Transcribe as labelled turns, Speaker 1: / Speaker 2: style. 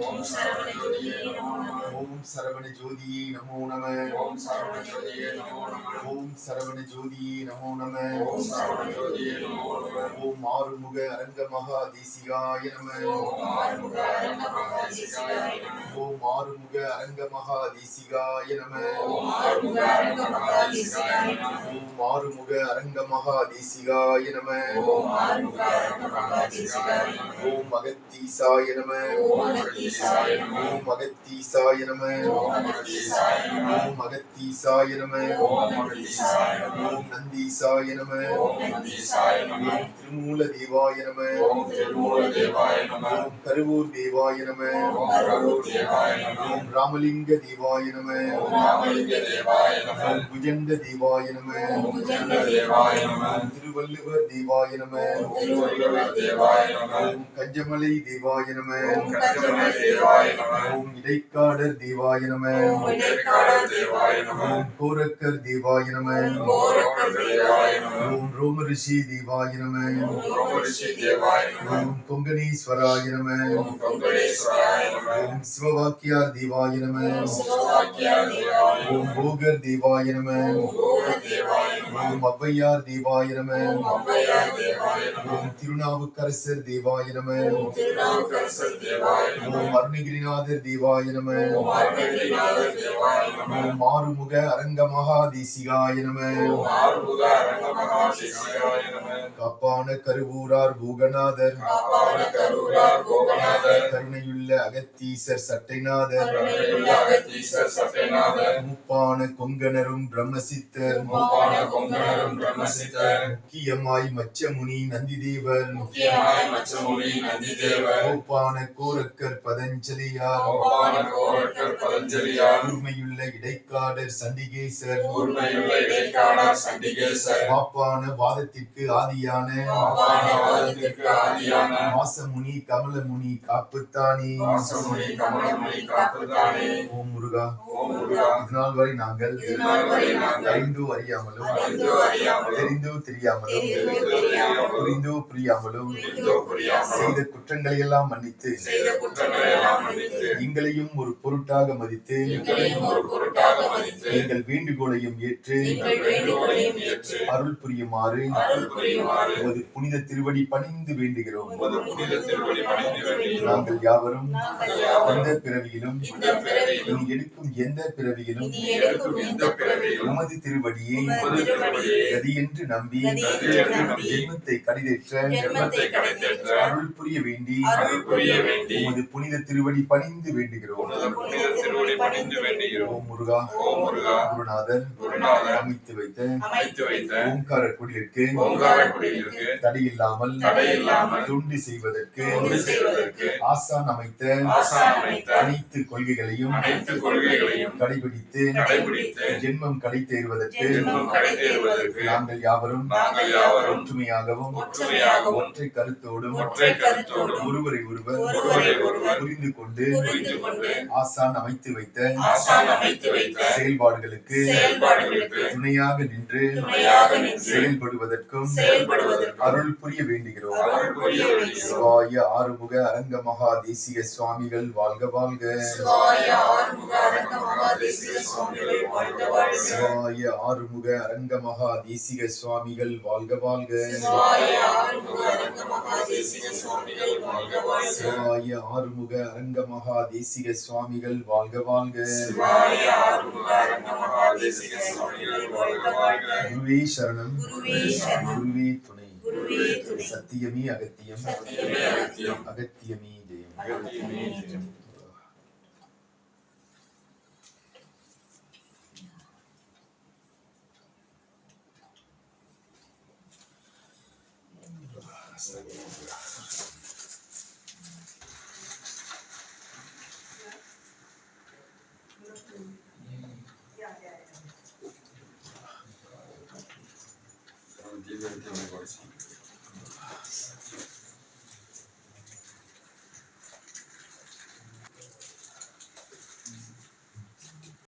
Speaker 1: ஓம் சரவண ஜோதியே நமோ நம. ஓம் சரவண ஜோதியே நமோ நம. ஓம் சரவண ஜோதியே நமோ நம. ஓம் சரவண ஜோதியே நமோ நம. ஓம் சரவண ஜோதியே நமோ நம. ஓம் ஆறுமுக அரங்க மகா தேசிகாய நம. ஓம் ஆறுமுக அரங்க மகா தேசிகாய நம. ஓம் ஆறுமுக அரங்க மகா தேசிகாய நம. ஓம் ஆறுமுக அரங்க மகா தேசிகாய நம. ஓம் ஆறுமுக அரங்க மகா தேசிகாய நம. ஓம் ஆறுமுக அரங்க மகா தேசிகாய நம. ஓம் அகத்தீசாய நம. ஓம் அகத்தீசாய நம. ஓம் அகத்தீசாய நம. ஓம் அகத்தீசாய நம. ஓம் அகத்தீசாய நம. ஓம் அகத்தீசாய நம. ஓம் நந்தீசாய நம. ஓம் நந்தீசாய நம. ஓம் திருமூல தேவாய நம. ஓம் திருமூல தேவாய நம. ஓம் கருவூர் தேவாய நம. ஓம் கருவூர் தேவாய நம. ஓம் ராமலிங்க தேவாய நம. ஓம் ராமலிங்க தேவாய நம. ஓம் புஜண்ட தேவாய நம. ஓம் புஜண்ட தேவாய நம. ஓம் திருவள்ளுவர் தேவாய நம. ஓம் திருவள்ளுவர் தேவாய நம. ஓம் கஞ்சமலை தேவாய நம. ஓம் கஞ்சமலை தேவாய நம. ஓம் இடைக்காடர் தேவாய நம. ஓம் இடைக்காடர் தேவாய நம. ஓம் கோரக்கர் தேவாய நம. ஓம் கோரக்கர் தேவாய நம. ஓம் ரோமரிஷி தேவாய நம. ஓம் ரோமரிஷி தேவாய நம. ஓம் கொங்கணேஸ்வராய நம. ஓம் கொங்கணேஸ்வராய நம. ஓம் சிவவாக்கியார் தேவாய நம. ஓம் சிவவாக்கியார் தேவாய நம. ஓம் போகர் தேவாய நம. ஓம் போகர் தேவாய நம. ஓம் ஔவையார் தேவாய நம. ஓம் ஔவையார் தேவாய நம. ஓம் திருநாவுக்கரசர் தேவாய நம. ஓம் திருநாவுக்கரசர் தேவாய நம. ஓம் அருணகிரிநாதர் தேவாய நம. ஓம் அருணகிரிநாதர் தேவாய நம. ஓம் ஆறுமுக அரங்க மகா தேசிகாய நம. ஓம் ஆறுமுக அரங்க மகா தேசிகாய நம. காப்பான கருவூரார் பூகநாதர். காப்பான கருவூரார் பூகநாதர். கருணையுள்ள அகத்தீசர் சட்டைநாதர். கருணையுள்ள அகத்தீசர் சட்டைநாதர். முப்பான கொங்கணரும் பிரம்மசித்தர். முப்பான கொங்கணரும் பிரம்மசித்தர். முக்கியமாய் மச்சமுனி நந்திதேவர். முக்கியமாய் மச்சமுனி நந்திதேவர். கோப்பான கோரக்கர் பதஞ்சலியார். கோப்பான கோரக்கர் பதஞ்சலியார். கூர்மையுள்ள இடைக்காடர் சண்டிகேசர். கூர்மையுள்ள இடைக்காடர் சண்டிகேசர். பாப்பான வாதத்திற்கு ஆதியான. பாப்பான வாதத்திற்கு ஆதியான. வாசமுனி கமலமுனி காப்புத்தானே. வாசமுனி கமலமுனி காப்புத்தானே. ஓம் முருகா. ஓம் முருகா. இதனால் வரை நாங்கள் அறிந்தோ அறியாமலும் தெரிந்தோ தெரியாமலும் புரிந்தோ புரியாமலும் செய்த குற்றங்களை எல்லாம் மன்னித்து எங்களையும் ஒரு பொருட்டாக மதித்து எங்கள் வேண்டுகோளையும் ஏற்று அருள் புரியுமாறு உமது புனித திருவடி பணிந்து வேண்டுகிறோம். நாங்கள் யாவரும் எந்த பிறவியிலும் இனி எடுக்கும் எந்த பிறவியிலும் உமது திருவடியை கதியென்று நம்பி ஜென்மத்தை கடிதேற்ற அருள் புரிய வேண்டி உமது புனித திருவடி பணிந்து வேண்டுகிறோம். ஓம் முருகா. குருநாதர் அமைத்து வைத்த ஓம்கார குடியிற்கு தடையில்லாமல் தொண்டு செய்வதற்கு ஆசான் அமைத்த அனைத்து கொள்கைகளையும் கடைபிடித்து ஜென்மம் கடை தேறுவதற்கு நாங்கள் யாவரும் ஒற்றுமையாகவும் ஒற்றை கருத்தோடும் ஒருவரை ஒருவர் புரிந்து கொண்டு ஆசான் அமைத்து வைத்த செயல்பாடுகளுக்கு துணையாக நின்று செயல்படுவதற்கும் அருள் புரிய வேண்டுகிறோம். சிவாய ஆறுமுக அரங்க மகா தேசிக சுவாமிகள் வாழ்க வாழ்க. சிவாய ஆறுமுக அரங்க மகா தேசிக சுவாமிகள் வாழ்க வாழ்க. சிவாய ஆறுமுக அரங்க மகா தேசிக சுவாமிகள் வாழ்க வாழ்க. சிவாய ஆறுமுக அரங்க மகா தேசிக சுவாமிகள் வாழ்க வாழ்க. சிவாய ஆறுமுக அரங்க மகா தேசிக சுவாமிகள் வாழ்க வாழ்க. சிவாய ஆறுமுக அரங்க மகா தேசிக சுவாமிகள் வாழ்க வாழ்க. குருவே சரணம். குருவே துணை. சத்தியமே அகத்தியம். அகத்தியமே ஜெயம்.